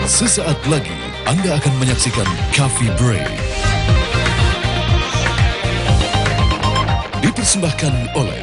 Sesaat lagi Anda akan menyaksikan Coffee Break. Dipersembahkan oleh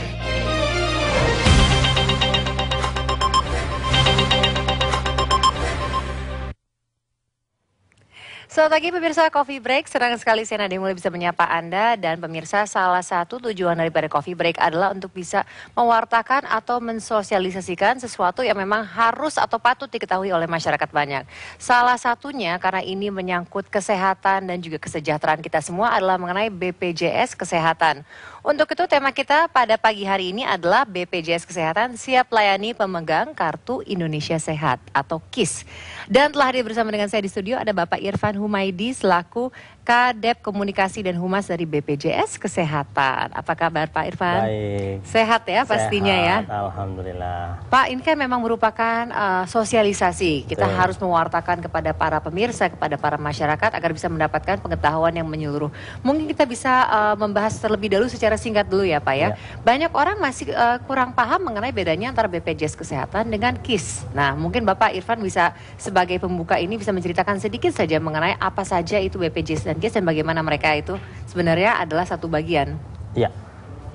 Selamat pagi pemirsa Coffee Break, senang sekali saya Nadia mulai bisa menyapa Anda. Dan pemirsa, salah satu tujuan daripada Coffee Break adalah untuk bisa mewartakan atau mensosialisasikan sesuatu yang memang harus atau patut diketahui oleh masyarakat banyak. Salah satunya karena ini menyangkut kesehatan dan juga kesejahteraan kita semua adalah mengenai BPJS Kesehatan. Untuk itu tema kita pada pagi hari ini adalah BPJS Kesehatan siap layani pemegang Kartu Indonesia Sehat atau KIS. Dan telah hadir bersama dengan saya di studio ada Bapak Irfan Humaydi selaku Kadep Komunikasi dan Humas dari BPJS Kesehatan. Apa kabar Pak Irfan? Baik. Sehat ya pastinya ya? Alhamdulillah. Pak, ini kan memang merupakan sosialisasi. Kita harus mewartakan kepada para pemirsa, kepada para masyarakat agar bisa mendapatkan pengetahuan yang menyeluruh. Mungkin kita bisa membahas terlebih dahulu secara singkat dulu ya Pak ya. Banyak orang masih kurang paham mengenai bedanya antara BPJS Kesehatan dengan KIS. Nah, mungkin Bapak Irfan bisa sebagai pembuka ini bisa menceritakan sedikit saja mengenai apa saja itu BPJS dan KIS dan bagaimana mereka itu sebenarnya adalah satu bagian. Ya,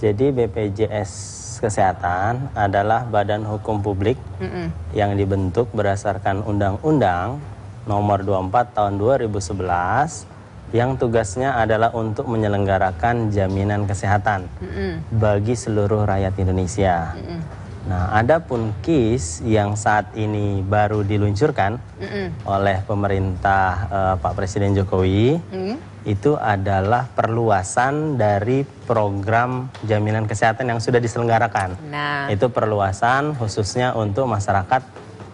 jadi BPJS Kesehatan adalah badan hukum publik yang dibentuk berdasarkan Undang-Undang Nomor 24 Tahun 2011 yang tugasnya adalah untuk menyelenggarakan jaminan kesehatan bagi seluruh rakyat Indonesia. Nah, adapun KIS yang saat ini baru diluncurkan oleh pemerintah Pak Presiden Jokowi, itu adalah perluasan dari program jaminan kesehatan yang sudah diselenggarakan. Nah, itu perluasan khususnya untuk masyarakat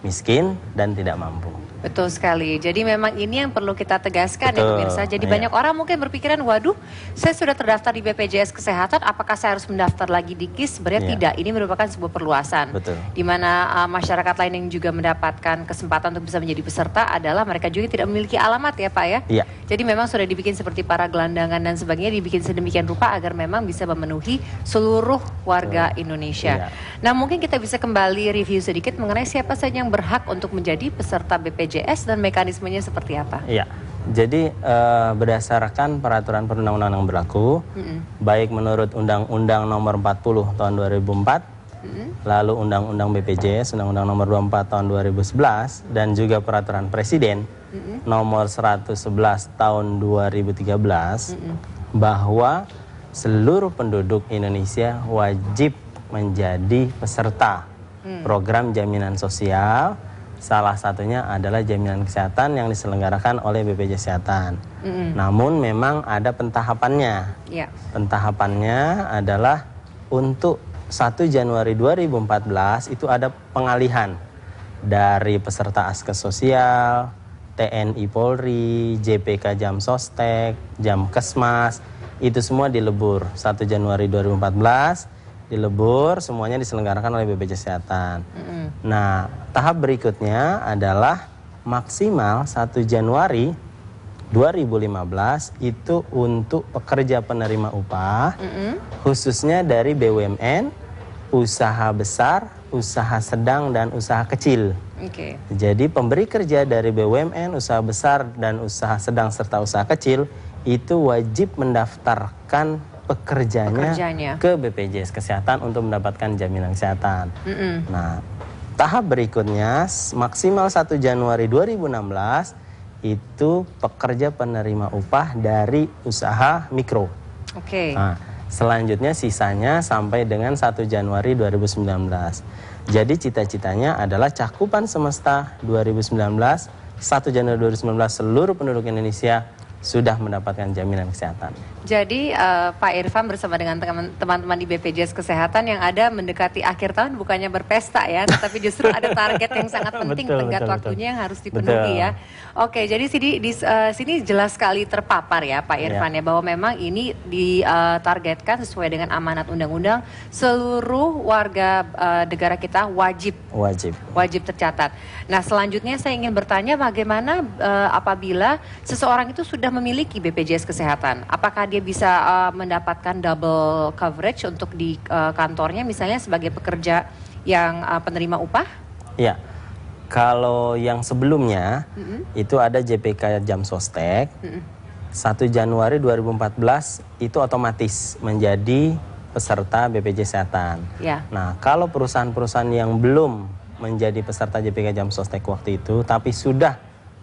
miskin dan tidak mampu. betul sekali. Jadi memang ini yang perlu kita tegaskan ya pemirsa. Jadi banyak orang mungkin berpikiran, waduh, saya sudah terdaftar di BPJS Kesehatan, apakah saya harus mendaftar lagi di KIS? Sebenarnya tidak. Ini merupakan sebuah perluasan. Betul. Di mana masyarakat lain yang juga mendapatkan kesempatan untuk bisa menjadi peserta adalah mereka juga tidak memiliki alamat ya Pak ya. Iya. Jadi memang sudah dibikin seperti para gelandangan dan sebagainya, dibikin sedemikian rupa agar memang bisa memenuhi seluruh warga Indonesia. Iya. Nah, mungkin kita bisa kembali review sedikit mengenai siapa saja yang berhak untuk menjadi peserta BPJS dan mekanismenya seperti apa. Iya. Jadi berdasarkan peraturan perundang-undangan yang berlaku, baik menurut Undang-Undang Nomor 40 Tahun 2004, lalu Undang-Undang BPJS, Undang-Undang Nomor 24 Tahun 2011, dan juga Peraturan Presiden Nomor 111 Tahun 2013, bahwa seluruh penduduk Indonesia wajib menjadi peserta program jaminan sosial. Salah satunya adalah jaminan kesehatan yang diselenggarakan oleh BPJS Kesehatan. Namun memang ada pentahapannya. Pentahapannya adalah untuk 1 Januari 2014 itu ada pengalihan dari peserta Askes Sosial, TNI Polri, JPK Jam Sostek, Jam Kesmas, itu semua dilebur. 1 Januari 2014 dilebur, semuanya diselenggarakan oleh BPJS Kesehatan. Nah, tahap berikutnya adalah maksimal 1 Januari 2015 itu untuk pekerja penerima upah, khususnya dari BUMN, usaha besar, usaha sedang, dan usaha kecil. Jadi pemberi kerja dari BUMN, usaha besar, dan usaha sedang serta usaha kecil itu wajib mendaftarkan pekerjanya ke BPJS Kesehatan untuk mendapatkan jaminan kesehatan. Nah, tahap berikutnya maksimal 1 Januari 2016 itu pekerja penerima upah dari usaha mikro. Nah, selanjutnya sisanya sampai dengan 1 Januari 2019. Jadi cita-citanya adalah cakupan semesta 2019, 1 Januari 2019 seluruh penduduk Indonesia sudah mendapatkan jaminan kesehatan. Jadi Pak Irfan bersama dengan teman-teman di BPJS Kesehatan yang ada mendekati akhir tahun bukannya berpesta ya, tetapi justru ada target yang sangat penting, tenggat waktunya yang harus dipenuhi ya. Oke, jadi di sini jelas sekali terpapar ya Pak Irfan ya, bahwa memang ini ditargetkan sesuai dengan amanat undang-undang, seluruh warga negara kita wajib tercatat. Nah, selanjutnya saya ingin bertanya bagaimana apabila seseorang itu sudah memiliki BPJS Kesehatan, apakah dia bisa mendapatkan double coverage untuk di kantornya misalnya sebagai pekerja yang penerima upah? Ya, Kalau yang sebelumnya itu ada JPK Jam Sostek. 1 Januari 2014 itu otomatis menjadi peserta BPJS Kesehatan. Ya. Nah, kalau perusahaan-perusahaan yang belum menjadi peserta JPK Jam Sostek waktu itu, tapi sudah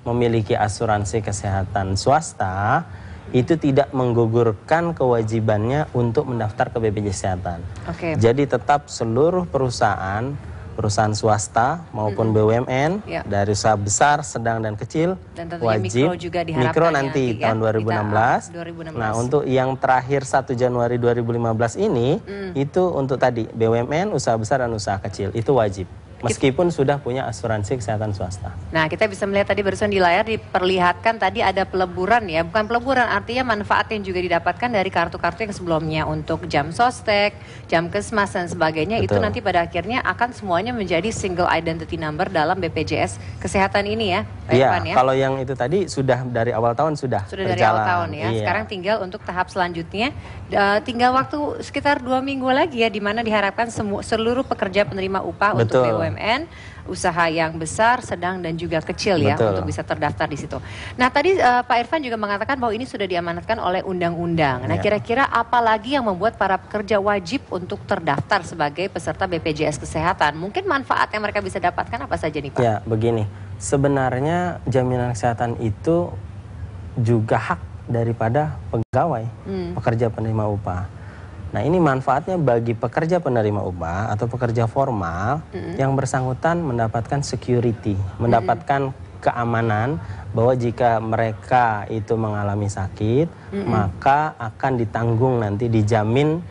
memiliki asuransi kesehatan swasta, itu tidak menggugurkan kewajibannya untuk mendaftar ke BPJS Kesehatan. Oke. Jadi tetap seluruh perusahaan swasta maupun BUMN dari usaha besar, sedang dan kecil dan tentunya wajib mikro juga diharapkan mikro nanti ya, tahun 2016. 2016. Nah, untuk yang terakhir 1 Januari 2015 ini itu untuk tadi BUMN, usaha besar dan usaha kecil itu wajib. Meskipun sudah punya asuransi kesehatan swasta. Nah, kita bisa melihat tadi barusan di layar diperlihatkan tadi ada peleburan ya. Bukan peleburan, artinya manfaat yang juga didapatkan dari kartu-kartu yang sebelumnya untuk jam sostek, jam kesmas dan sebagainya. Betul. Itu nanti pada akhirnya akan semuanya menjadi single identity number dalam BPJS Kesehatan ini ya, Pak Iya, Irfan ya. kalau yang itu tadi sudah dari awal tahun sudah dari berjalan. awal tahun ya. Iya. Sekarang tinggal untuk tahap selanjutnya, tinggal waktu sekitar 2 minggu lagi ya, di mana diharapkan seluruh pekerja penerima upah untuk Betul. BUMN, usaha yang besar, sedang dan juga kecil ya, Betul. untuk bisa terdaftar di situ. Nah, tadi Pak Irfan juga mengatakan bahwa ini sudah diamanatkan oleh undang-undang. Nah, Ya. kira-kira apa lagi yang membuat para pekerja wajib untuk terdaftar sebagai peserta BPJS Kesehatan? Mungkin manfaat yang mereka bisa dapatkan apa saja nih, Pak? Ya, begini. Sebenarnya jaminan kesehatan itu juga hak daripada pegawai, pekerja penerima upah. Nah, ini manfaatnya bagi pekerja penerima upah atau pekerja formal yang bersangkutan mendapatkan security, mendapatkan keamanan bahwa jika mereka itu mengalami sakit, maka akan ditanggung nanti, dijamin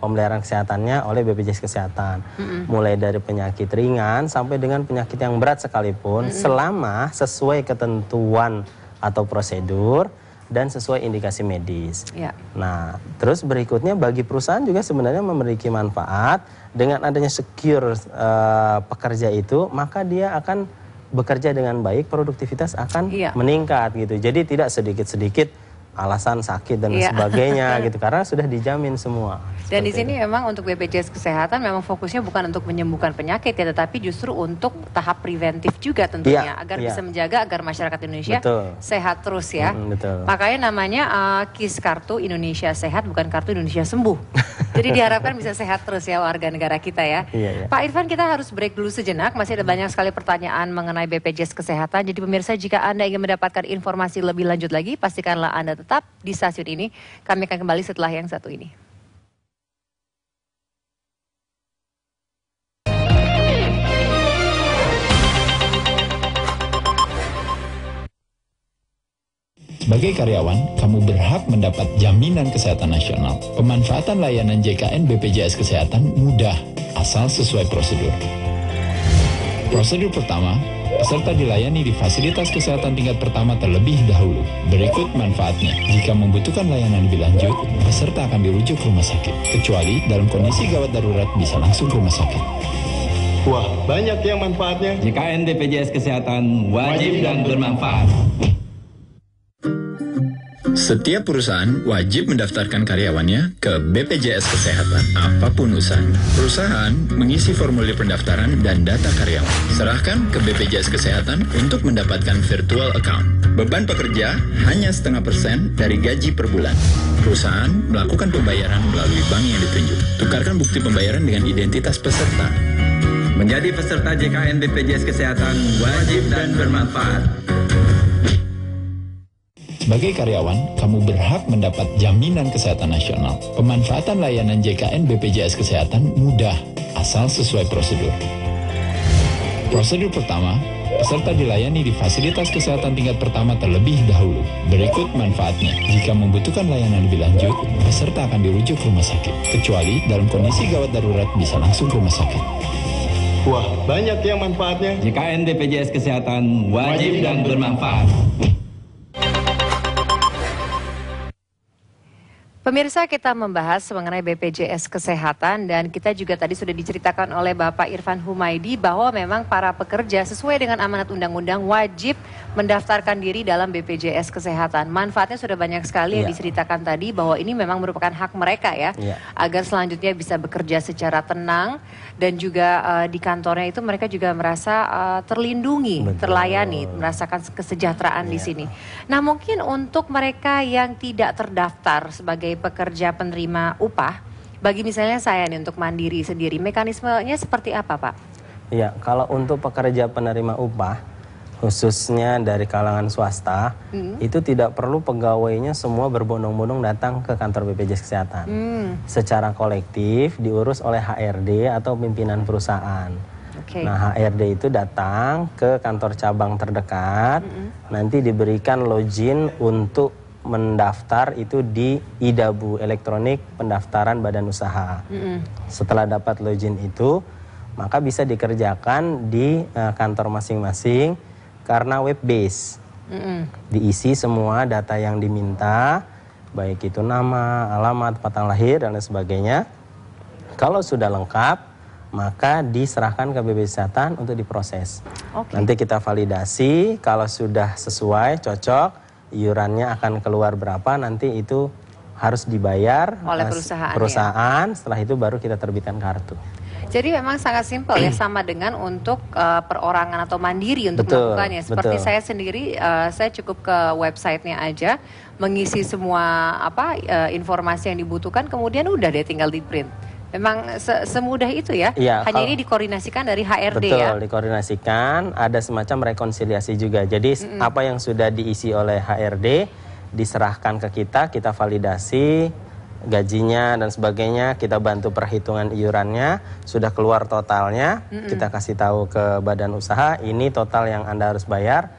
pemeliharaan kesehatannya oleh BPJS Kesehatan. Mulai dari penyakit ringan sampai dengan penyakit yang berat sekalipun, selama sesuai ketentuan atau prosedur dan sesuai indikasi medis. Ya. Nah, terus berikutnya bagi perusahaan juga sebenarnya memiliki manfaat dengan adanya secure pekerja itu, maka dia akan bekerja dengan baik, produktivitas akan meningkat gitu. Jadi tidak sedikit-sedikit alasan sakit dan sebagainya gitu, karena sudah dijamin semua. Dan di sini memang untuk BPJS Kesehatan memang fokusnya bukan untuk menyembuhkan penyakit ya, tetapi justru untuk tahap preventif juga tentunya, agar bisa menjaga agar masyarakat Indonesia sehat terus ya. Betul. Makanya namanya KIS, Kartu Indonesia Sehat, bukan Kartu Indonesia Sembuh. Jadi diharapkan bisa sehat terus ya warga negara kita ya. Pak Irfan, kita harus break dulu sejenak, masih ada banyak sekali pertanyaan mengenai BPJS Kesehatan. Jadi pemirsa, jika Anda ingin mendapatkan informasi lebih lanjut lagi, pastikanlah Anda tetap di stasiun ini. Kami akan kembali setelah yang satu ini. Sebagai karyawan, kamu berhak mendapat jaminan kesehatan nasional. Pemanfaatan layanan JKN BPJS Kesehatan mudah, asal sesuai prosedur. Prosedur pertama, peserta dilayani di fasilitas kesehatan tingkat pertama terlebih dahulu. Berikut manfaatnya. Jika membutuhkan layanan lebih lanjut, peserta akan dirujuk ke rumah sakit. Kecuali dalam kondisi gawat darurat bisa langsung ke rumah sakit. Wah, banyak yang manfaatnya. JKN BPJS Kesehatan wajib dan bermanfaat. Setiap perusahaan wajib mendaftarkan karyawannya ke BPJS Kesehatan, apapun usahanya. Perusahaan mengisi formulir pendaftaran dan data karyawan. Serahkan ke BPJS Kesehatan untuk mendapatkan virtual account. Beban pekerja hanya 0,5% dari gaji per bulan. Perusahaan melakukan pembayaran melalui bank yang ditunjuk. Tukarkan bukti pembayaran dengan identitas peserta. Menjadi peserta JKN BPJS Kesehatan wajib dan bermanfaat. Sebagai karyawan, kamu berhak mendapat jaminan kesehatan nasional. Pemanfaatan layanan JKN BPJS Kesehatan mudah, asal sesuai prosedur. Prosedur pertama, peserta dilayani di fasilitas kesehatan tingkat pertama terlebih dahulu. Berikut manfaatnya. Jika membutuhkan layanan lebih lanjut, peserta akan dirujuk ke rumah sakit. Kecuali dalam kondisi gawat darurat bisa langsung ke rumah sakit. Wah, banyak yang manfaatnya. JKN BPJS Kesehatan wajib dan bermanfaat. Pemirsa, kita membahas mengenai BPJS Kesehatan dan kita juga tadi sudah diceritakan oleh Bapak Irfan Humaydi bahwa memang para pekerja sesuai dengan amanat undang-undang wajib mendaftarkan diri dalam BPJS Kesehatan. Manfaatnya sudah banyak sekali yang diceritakan tadi bahwa ini memang merupakan hak mereka ya, agar selanjutnya bisa bekerja secara tenang dan juga di kantornya itu mereka juga merasa terlindungi, terlayani, merasakan kesejahteraan di sini. Nah, mungkin untuk mereka yang tidak terdaftar sebagai pekerja penerima upah, bagi misalnya saya nih untuk mandiri sendiri, mekanismenya seperti apa, Pak? Iya, kalau untuk pekerja penerima upah, khususnya dari kalangan swasta, itu tidak perlu pegawainya semua berbondong-bondong datang ke kantor BPJS Kesehatan. Secara kolektif diurus oleh HRD atau pimpinan perusahaan. Nah, HRD itu datang ke kantor cabang terdekat, nanti diberikan login untuk mendaftar itu di IDABU, Elektronik Pendaftaran Badan Usaha. Setelah dapat login itu, maka bisa dikerjakan di kantor masing-masing karena web base. Diisi semua data yang diminta, baik itu nama, alamat, tempat lahir, dan lain sebagainya. Kalau sudah lengkap, maka diserahkan ke BPJS Kesehatan untuk diproses. Nanti kita validasi, kalau sudah sesuai, cocok, iurannya akan keluar berapa, nanti itu harus dibayar oleh perusahaan. Setelah itu baru kita terbitkan kartu. Jadi memang sangat simpel ya, sama dengan untuk perorangan atau mandiri untuk melakukannya. Seperti saya sendiri, saya cukup ke websitenya aja, mengisi semua informasi yang dibutuhkan, kemudian udah deh tinggal di print. Memang semudah itu ya, hanya ini dikoordinasikan dari HRD ya? Betul, dikoordinasikan, ada semacam rekonsiliasi juga. Jadi apa yang sudah diisi oleh HRD, diserahkan ke kita validasi, gajinya dan sebagainya, kita bantu perhitungan iurannya, sudah keluar totalnya, kita kasih tahu ke badan usaha, ini total yang Anda harus bayar,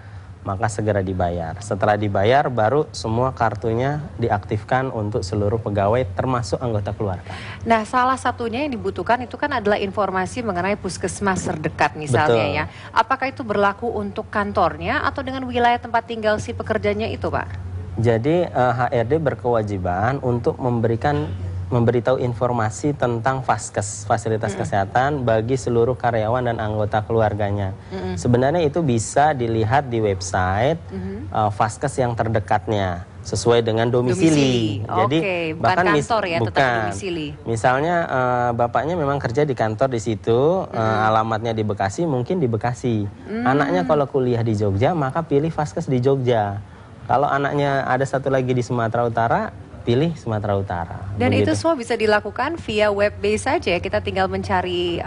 maka segera dibayar. Setelah dibayar, baru semua kartunya diaktifkan untuk seluruh pegawai termasuk anggota keluarga. Nah, salah satunya yang dibutuhkan itu kan adalah informasi mengenai puskesmas terdekat misalnya ya. Apakah itu berlaku untuk kantornya atau dengan wilayah tempat tinggal si pekerjanya itu, Pak? Jadi HRD berkewajiban untuk memberitahu informasi tentang Vaskes, fasilitas kesehatan bagi seluruh karyawan dan anggota keluarganya. Sebenarnya itu bisa dilihat di website Vaskes yang terdekatnya sesuai dengan domisili. Jadi bukan kantor ya, tetap domisili. Misalnya bapaknya memang kerja di kantor di situ, alamatnya di Bekasi, mungkin di Bekasi. Anaknya kalau kuliah di Jogja, maka pilih Vaskes di Jogja. Kalau anaknya ada satu lagi di Sumatera Utara, pilih Sumatera Utara. Dan begitu. Itu semua bisa dilakukan via web base saja ya, kita tinggal mencari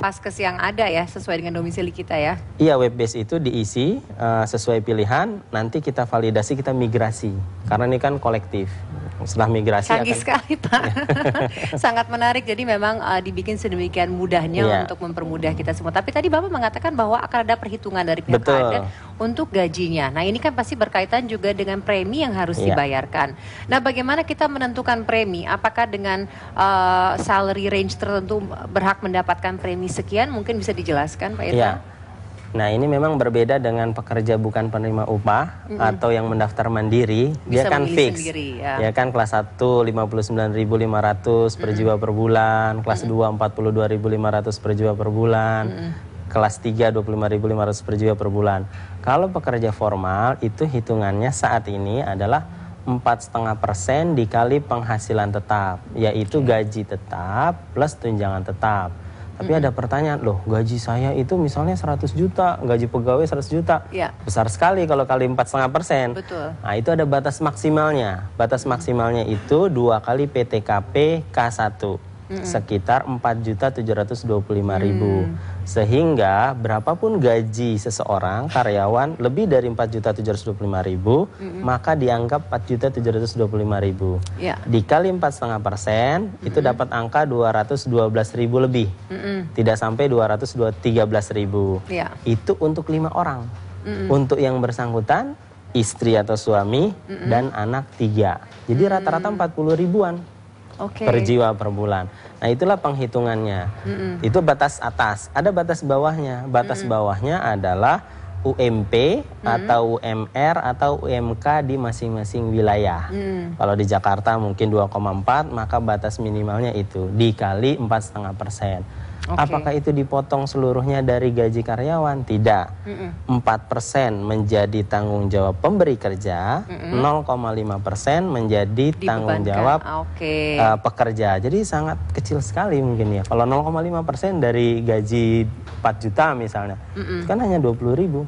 Vaskes yang ada ya, sesuai dengan domisili kita ya. Iya, web base itu diisi sesuai pilihan, nanti kita validasi, kita migrasi. Karena ini kan kolektif. Setelah migrasi canggih sekali, Pak. Sangat menarik. Jadi memang dibikin sedemikian mudahnya untuk mempermudah kita semua. Tapi tadi Bapak mengatakan bahwa akan ada perhitungan dari pihak HRD untuk gajinya. Nah, ini kan pasti berkaitan juga dengan premi yang harus dibayarkan. Nah, bagaimana kita menentukan premi? Apakah dengan salary range tertentu berhak mendapatkan premi sekian? Mungkin bisa dijelaskan, Pak Irfan? Nah, ini memang berbeda dengan pekerja bukan penerima upah atau yang mendaftar mandiri. Bisa dia kan fix sendiri, ya kan, kelas 1 59.500 per jiwa per bulan, kelas 2 42.500 per jiwa per bulan, kelas 3 25.500 per jiwa per bulan. Kalau pekerja formal itu hitungannya saat ini adalah 4,5% dikali penghasilan tetap, yaitu gaji tetap plus tunjangan tetap. Tapi ada pertanyaan, loh gaji saya itu misalnya 100 juta, gaji pegawai 100 juta. Besar sekali kalau kali 4,5%. Betul. Nah, itu ada batas maksimalnya. Batas maksimalnya itu 2 kali PTKP K1. Sekitar 4.725.000. Sehingga berapapun gaji seseorang, karyawan lebih dari 4.725.000, maka dianggap 4.725.000. Dikali 4,5%, itu dapat angka 212.000 lebih. Tidak sampai 213.000. Itu untuk 5 orang. Untuk yang bersangkutan, istri atau suami, dan anak 3. Jadi rata-rata 40 ribuan. Per jiwa per bulan. Nah, itulah penghitungannya. Itu batas atas. Ada batas bawahnya. Batas bawahnya adalah UMP atau UMR atau UMK di masing-masing wilayah. Kalau di Jakarta mungkin 2,4, maka batas minimalnya itu dikali 4,5%. Apakah itu dipotong seluruhnya dari gaji karyawan? Tidak. 4% menjadi tanggung jawab pemberi kerja, 0,5% menjadi tanggung jawab pekerja. Jadi sangat kecil sekali mungkin ya. Kalau 0,5% dari gaji 4 juta misalnya, itu kan hanya 20.000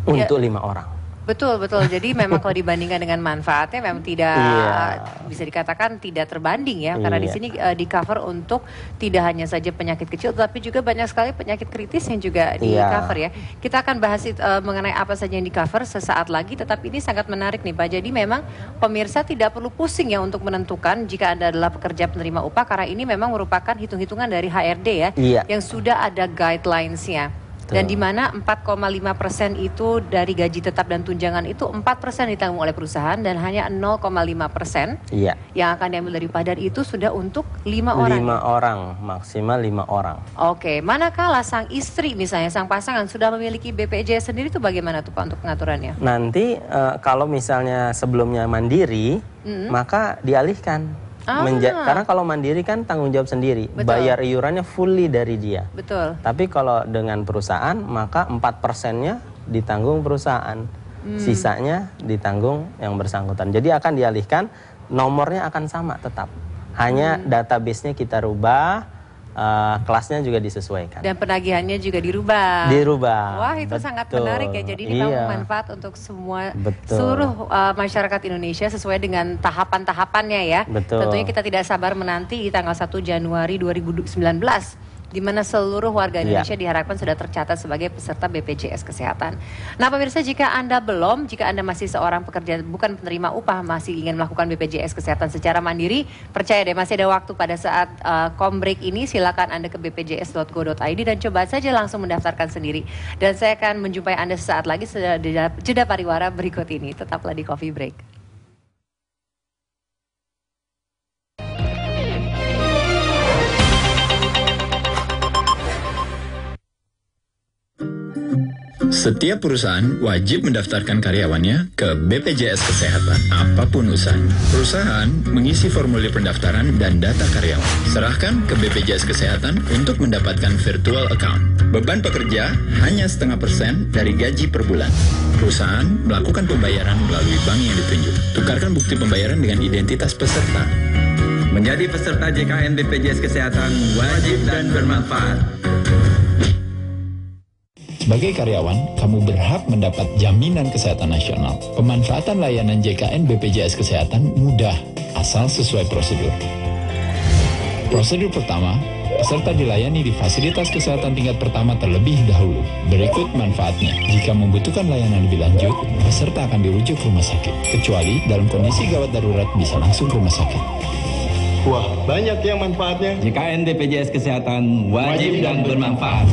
untuk 5 orang. Betul. Jadi memang kalau dibandingkan dengan manfaatnya memang tidak bisa dikatakan tidak terbanding ya. Karena di sini di cover untuk tidak hanya saja penyakit kecil, tapi juga banyak sekali penyakit kritis yang juga di cover ya. Kita akan bahas mengenai apa saja yang di cover sesaat lagi. Tetapi ini sangat menarik nih Pak. Jadi memang pemirsa tidak perlu pusing ya untuk menentukan jika Anda adalah pekerja penerima upah. Karena ini memang merupakan hitung-hitungan dari HRD ya. Yang sudah ada guidelines-nya. Dan di mana 4,5% itu dari gaji tetap dan tunjangan itu 4% ditanggung oleh perusahaan dan hanya 0,5% yang akan diambil dari upah, dan itu sudah untuk 5 orang. 5 orang, maksimal 5 orang. Oke, manakala sang istri misalnya, sang pasangan sudah memiliki BPJS sendiri, itu bagaimana tuh Pak untuk pengaturannya? Nanti kalau misalnya sebelumnya mandiri, maka dialihkan. Karena kalau mandiri kan tanggung jawab sendiri, bayar iurannya fully dari dia. Betul. Tapi kalau dengan perusahaan maka 4%-nya ditanggung perusahaan, sisanya ditanggung yang bersangkutan. Jadi akan dialihkan, nomornya akan sama tetap, hanya database-nya kita rubah. Kelasnya juga disesuaikan. Dan penagihannya juga dirubah. Wah, itu sangat menarik ya. Jadi ini memang manfaat untuk semua seluruh masyarakat Indonesia sesuai dengan tahapan-tahapannya ya. Tentunya kita tidak sabar menanti di tanggal 1 Januari 2019. Di mana seluruh warga Indonesia diharapkan sudah tercatat sebagai peserta BPJS Kesehatan. Nah pemirsa, jika Anda masih seorang pekerja bukan penerima upah, masih ingin melakukan BPJS Kesehatan secara mandiri, percaya deh masih ada waktu pada saat break ini. Silakan Anda ke bpjs.go.id dan coba saja langsung mendaftarkan sendiri. Dan saya akan menjumpai Anda sesaat lagi setelah jeda pariwara berikut ini. Tetaplah di Coffee Break. Setiap perusahaan wajib mendaftarkan karyawannya ke BPJS Kesehatan, apapun usahanya. Perusahaan mengisi formulir pendaftaran dan data karyawan. Serahkan ke BPJS Kesehatan untuk mendapatkan virtual account. Beban pekerja hanya 0,5% dari gaji per bulan. Perusahaan melakukan pembayaran melalui bank yang ditunjuk. Tukarkan bukti pembayaran dengan identitas peserta. Menjadi peserta JKN BPJS Kesehatan wajib dan bermanfaat. Sebagai karyawan, kamu berhak mendapat jaminan kesehatan nasional. Pemanfaatan layanan JKN BPJS Kesehatan mudah, asal sesuai prosedur. Prosedur pertama, peserta dilayani di fasilitas kesehatan tingkat pertama terlebih dahulu. Berikut manfaatnya. Jika membutuhkan layanan lebih lanjut, peserta akan dirujuk ke rumah sakit. Kecuali dalam kondisi gawat darurat bisa langsung ke rumah sakit. Wah, banyak ya manfaatnya. JKN BPJS Kesehatan wajib dan bermanfaat.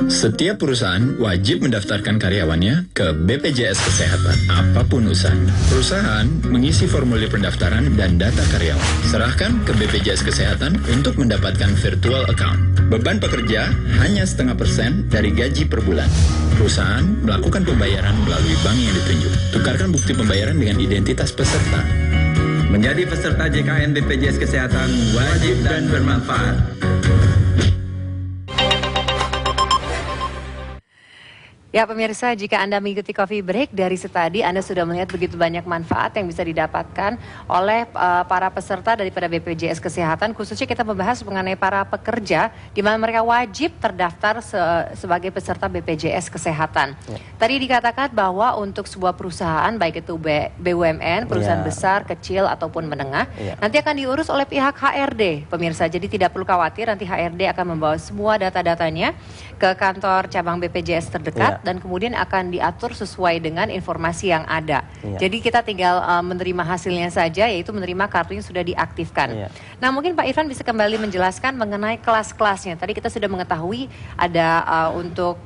Setiap perusahaan wajib mendaftarkan karyawannya ke BPJS Kesehatan, apapun usahanya. Perusahaan mengisi formulir pendaftaran dan data karyawan. Serahkan ke BPJS Kesehatan untuk mendapatkan virtual account. Beban pekerja hanya 0,5% dari gaji per bulan. Perusahaan melakukan pembayaran melalui bank yang ditunjuk. Tukarkan bukti pembayaran dengan identitas peserta. Menjadi peserta JKN BPJS Kesehatan wajib dan bermanfaat. Ya pemirsa, jika Anda mengikuti Coffee Break dari tadi, Anda sudah melihat begitu banyak manfaat yang bisa didapatkan oleh para peserta daripada BPJS Kesehatan. Khususnya kita membahas mengenai para pekerja, di mana mereka wajib terdaftar sebagai peserta BPJS Kesehatan. Tadi dikatakan bahwa untuk sebuah perusahaan, baik itu BUMN, perusahaan besar, kecil, ataupun menengah, nanti akan diurus oleh pihak HRD, pemirsa. Jadi tidak perlu khawatir, nanti HRD akan membawa semua data-datanya ke kantor cabang BPJS terdekat. Dan kemudian akan diatur sesuai dengan informasi yang ada. Jadi kita tinggal menerima hasilnya saja, yaitu menerima kartu yang sudah diaktifkan. Nah mungkin Pak Irfan bisa kembali menjelaskan mengenai kelas-kelasnya. Tadi kita sudah mengetahui ada untuk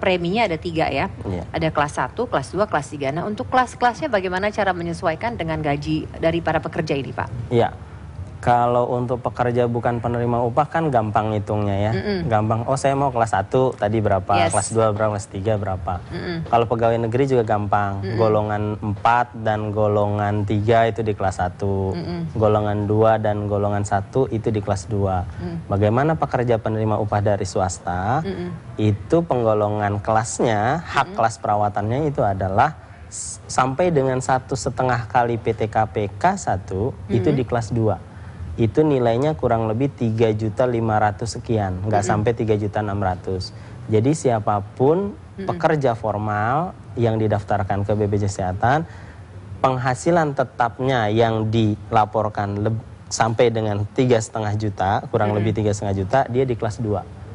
preminya ada 3 ya. Ada kelas 1, kelas 2, kelas 3. Nah untuk kelas-kelasnya bagaimana cara menyesuaikan dengan gaji dari para pekerja ini Pak? Iya. Kalau untuk pekerja bukan penerima upah kan gampang ngitungnya ya. Gampang, oh saya mau kelas 1 tadi berapa, kelas 2 berapa, kelas 3 berapa. Kalau pegawai negeri juga gampang. Golongan 4 dan golongan 3 itu di kelas 1. Golongan 2 dan golongan 1 itu di kelas 2. Bagaimana pekerja penerima upah dari swasta? Itu penggolongan kelasnya, hak kelas perawatannya itu adalah sampai dengan 1,5 kali PTKPK 1 itu di kelas 2. Itu nilainya kurang lebih 3.500.000 sekian, nggak sampai 3.600.000. Jadi siapapun pekerja formal yang didaftarkan ke BPJS Kesehatan, penghasilan tetapnya yang dilaporkan sampai dengan 3,5 juta, kurang lebih 3,5 juta, dia di kelas 2.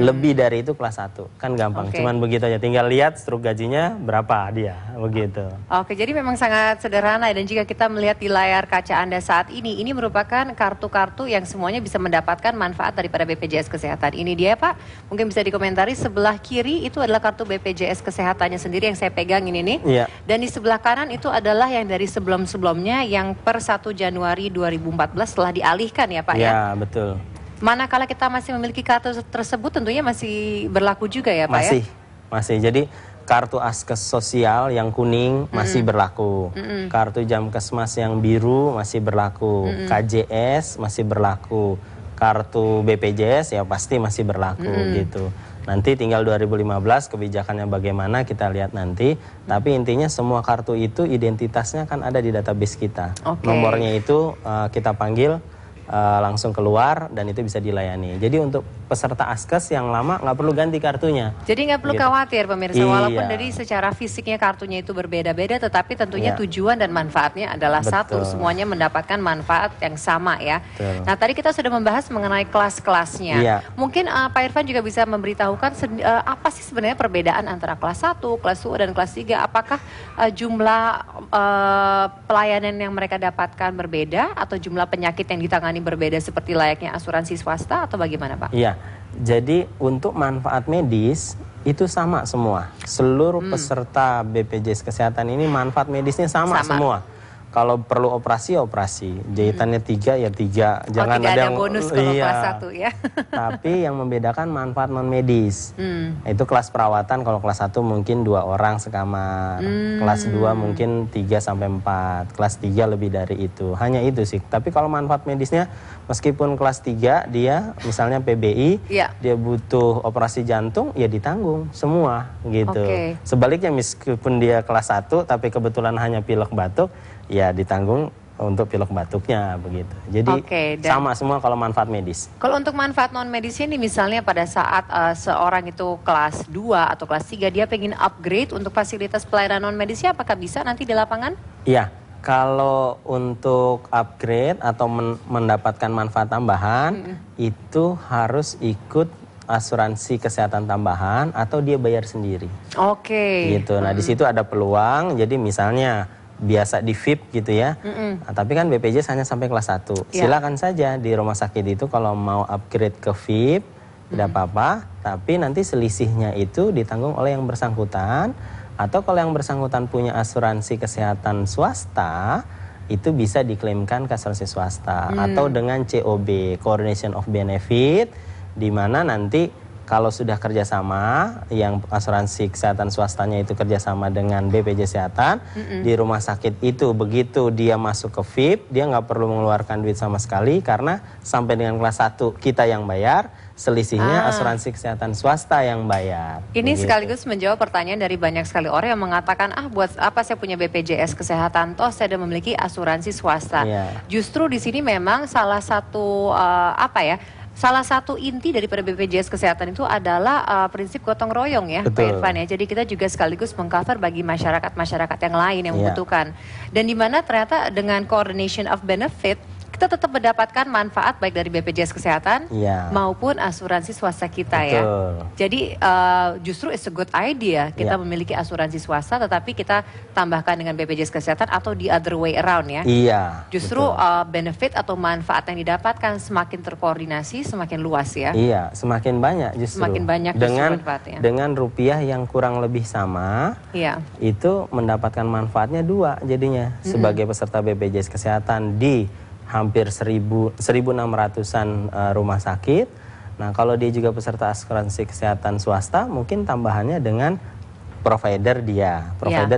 Lebih dari itu kelas 1, kan gampang. Cuman begitu aja, tinggal lihat struk gajinya berapa dia, begitu. Oke, jadi memang sangat sederhana dan jika kita melihat di layar kaca Anda saat ini merupakan kartu-kartu yang semuanya bisa mendapatkan manfaat daripada BPJS Kesehatan. Ini dia Pak, mungkin bisa dikomentari sebelah kiri itu adalah kartu BPJS Kesehatannya sendiri yang saya pegang ini nih. Iya. Dan di sebelah kanan itu adalah yang dari sebelum-sebelumnya yang per 1 Januari 2014 telah dialihkan ya Pak ya? Ya, betul. Manakala kita masih memiliki kartu tersebut tentunya masih berlaku juga ya Pak ya? Masih. Jadi kartu Askes Sosial yang kuning masih berlaku. Kartu Jamkesmas yang biru masih berlaku. KJS masih berlaku. Kartu BPJS ya pasti masih berlaku gitu. Nanti tinggal 2015 kebijakannya bagaimana kita lihat nanti. Tapi intinya semua kartu itu identitasnya kan ada di database kita. Nomornya itu kita panggil langsung keluar dan itu bisa dilayani. Jadi untuk peserta Askes yang lama nggak perlu ganti kartunya. Jadi nggak perlu khawatir pemirsa, walaupun dari secara fisiknya kartunya itu berbeda-beda, tetapi tentunya tujuan dan manfaatnya adalah satu, semuanya mendapatkan manfaat yang sama ya. Nah tadi kita sudah membahas mengenai kelas-kelasnya. Mungkin Pak Irfan juga bisa memberitahukan apa sih sebenarnya perbedaan antara kelas 1, kelas 2 dan kelas 3. Apakah jumlah pelayanan yang mereka dapatkan berbeda atau jumlah penyakit yang ditangani berbeda seperti layaknya asuransi swasta atau bagaimana Pak? Iya, jadi untuk manfaat medis itu sama semua. Seluruh peserta BPJS Kesehatan ini manfaat medisnya sama semua. Kalau perlu operasi, operasi. Jahitannya 3 ya 3. Jangan tidak ada yang bonus kalau kelas 1 ya. Tapi yang membedakan manfaat non medis. Itu kelas perawatan, kalau kelas 1 mungkin 2 orang sekamar. Kelas 2 mungkin 3 sampai 4. Kelas 3 lebih dari itu. Hanya itu sih. Tapi kalau manfaat medisnya meskipun kelas 3 dia misalnya PBI, dia butuh operasi jantung ya ditanggung semua gitu. Sebaliknya meskipun dia kelas 1 tapi kebetulan hanya pilek batuk, ya ditanggung untuk pilek batuknya begitu. Jadi sama semua kalau manfaat medis. Kalau untuk manfaat non medis ini misalnya pada saat seorang itu kelas 2 atau kelas 3 dia pengen upgrade untuk fasilitas pelayanan non medisnya, apakah bisa nanti di lapangan? Iya, kalau untuk upgrade atau mendapatkan manfaat tambahan itu harus ikut asuransi kesehatan tambahan atau dia bayar sendiri. Gitu. Nah, di situ ada peluang. Jadi misalnya biasa di VIP gitu ya. Nah, tapi kan BPJS hanya sampai kelas 1. Silakan saja di rumah sakit itu kalau mau upgrade ke VIP, tidak apa-apa, tapi nanti selisihnya itu ditanggung oleh yang bersangkutan. Atau kalau yang bersangkutan punya asuransi kesehatan swasta, itu bisa diklaimkan ke asuransi swasta. Atau dengan COB, Coordination of Benefit, di mana nanti kalau sudah kerjasama, yang asuransi kesehatan swastanya itu kerjasama dengan BPJS Kesehatan, di rumah sakit itu begitu dia masuk ke VIP, dia nggak perlu mengeluarkan duit sama sekali karena sampai dengan kelas 1 kita yang bayar, selisihnya asuransi kesehatan swasta yang bayar. Ini sekaligus menjawab pertanyaan dari banyak sekali orang yang mengatakan, buat apa saya punya BPJS Kesehatan, toh saya sudah memiliki asuransi swasta. Justru di sini memang salah satu salah satu inti daripada BPJS Kesehatan itu adalah prinsip gotong royong ya, Pak Irfan ya. Jadi kita juga sekaligus mengcover bagi masyarakat-masyarakat yang lain yang membutuhkan. Dan di mana ternyata dengan coordination of benefit kita tetap mendapatkan manfaat baik dari BPJS Kesehatan maupun asuransi swasta kita ya. Jadi justru it's a good idea kita memiliki asuransi swasta tetapi kita tambahkan dengan BPJS Kesehatan atau the other way around ya. Justru benefit atau manfaat yang didapatkan semakin terkoordinasi, semakin luas ya. Semakin banyak justru. Semakin banyak manfaatnya. Dengan rupiah yang kurang lebih sama, itu mendapatkan manfaatnya 2 jadinya. Sebagai peserta BPJS Kesehatan di hampir 1.600-an rumah sakit. Nah, kalau dia juga peserta asuransi kesehatan swasta, mungkin tambahannya dengan provider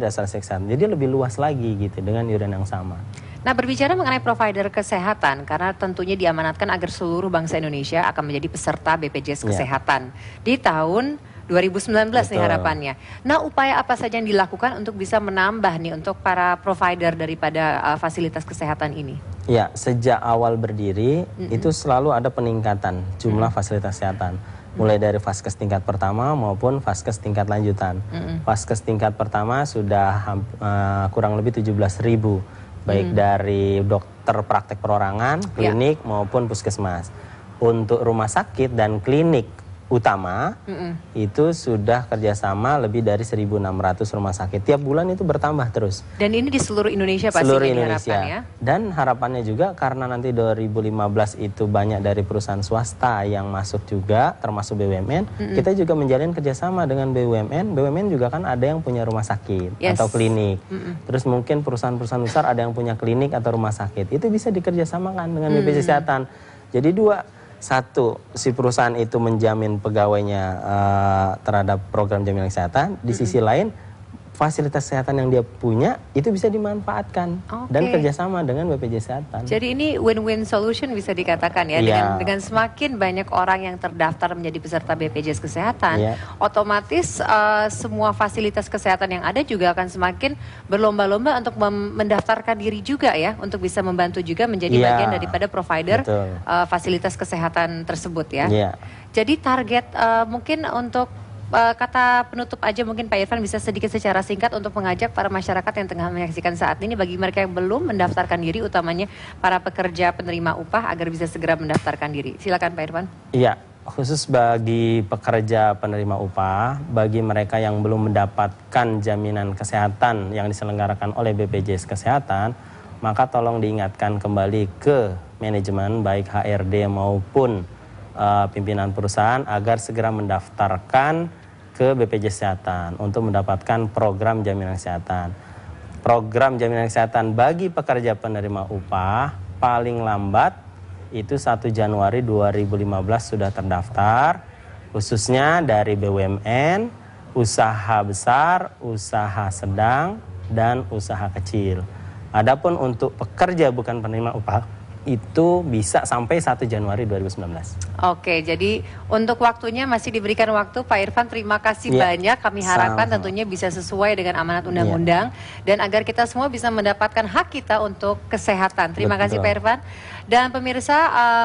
asuransi kesehatan. Jadi lebih luas lagi gitu dengan iuran yang sama. Nah, berbicara mengenai provider kesehatan, karena tentunya diamanatkan agar seluruh bangsa Indonesia akan menjadi peserta BPJS Kesehatan di tahun 2019 nih harapannya. Nah, upaya apa saja yang dilakukan untuk bisa menambah nih untuk para provider daripada fasilitas kesehatan ini? Ya, sejak awal berdiri itu selalu ada peningkatan jumlah fasilitas kesehatan. Mulai dari vaskes tingkat pertama maupun vaskes tingkat lanjutan. Vaskes tingkat pertama sudah kurang lebih 17.000, baik dari dokter praktek perorangan, klinik maupun puskesmas. Untuk rumah sakit dan klinik utama itu sudah kerjasama lebih dari 1.600 rumah sakit. Tiap bulan itu bertambah terus. Dan ini di seluruh Indonesia pasti seluruh Indonesia. Ya? Dan harapannya juga karena nanti 2015 itu banyak dari perusahaan swasta yang masuk juga, termasuk BUMN. Kita juga menjalin kerjasama dengan BUMN. BUMN juga kan ada yang punya rumah sakit atau klinik. Terus mungkin perusahaan-perusahaan besar ada yang punya klinik atau rumah sakit. Itu bisa dikerjasamakan dengan BPJS Kesehatan. Jadi satu, si perusahaan itu menjamin pegawainya terhadap program jaminan kesehatan. Di sisi lain, fasilitas kesehatan yang dia punya itu bisa dimanfaatkan dan kerjasama dengan BPJS Kesehatan. Jadi ini win-win solution bisa dikatakan ya, dengan semakin banyak orang yang terdaftar menjadi peserta BPJS Kesehatan, otomatis semua fasilitas kesehatan yang ada juga akan semakin berlomba-lomba untuk mendaftarkan diri juga ya, untuk bisa membantu juga menjadi bagian daripada provider fasilitas kesehatan tersebut ya. Jadi target mungkin untuk kata penutup aja mungkin Pak Irfan bisa sedikit secara singkat untuk mengajak para masyarakat yang tengah menyaksikan saat ini, bagi mereka yang belum mendaftarkan diri, utamanya para pekerja penerima upah, agar bisa segera mendaftarkan diri. Silakan Pak Irfan. Iya, khusus bagi pekerja penerima upah, bagi mereka yang belum mendapatkan jaminan kesehatan yang diselenggarakan oleh BPJS Kesehatan, maka tolong diingatkan kembali ke manajemen baik HRD maupun pimpinan perusahaan agar segera mendaftarkan ke BPJS Kesehatan untuk mendapatkan program jaminan kesehatan. Program jaminan kesehatan bagi pekerja penerima upah paling lambat itu 1 Januari 2015 sudah terdaftar, khususnya dari BUMN, usaha besar, usaha sedang, dan usaha kecil. Adapun untuk pekerja bukan penerima upah itu bisa sampai 1 Januari 2019. Oke, jadi untuk waktunya masih diberikan waktu Pak Irfan. Terima kasih banyak. Kami harapkan tentunya bisa sesuai dengan amanat undang-undang dan agar kita semua bisa mendapatkan hak kita untuk kesehatan. Terima kasih Pak Irfan. Dan pemirsa,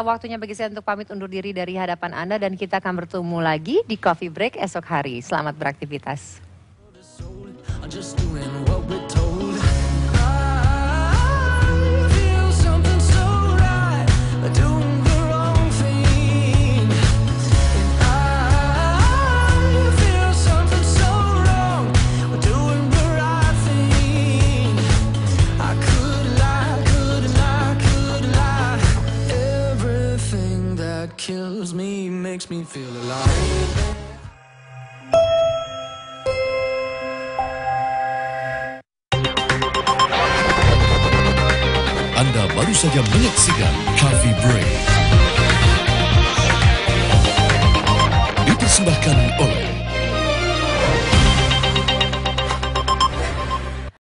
waktunya bagi saya untuk pamit undur diri dari hadapan Anda, dan kita akan bertemu lagi di Coffee Break esok hari. Selamat beraktivitas. Kills me, makes me feel alive. Anda baru saja menyaksikan Coffee Break. Dipersembahkan oleh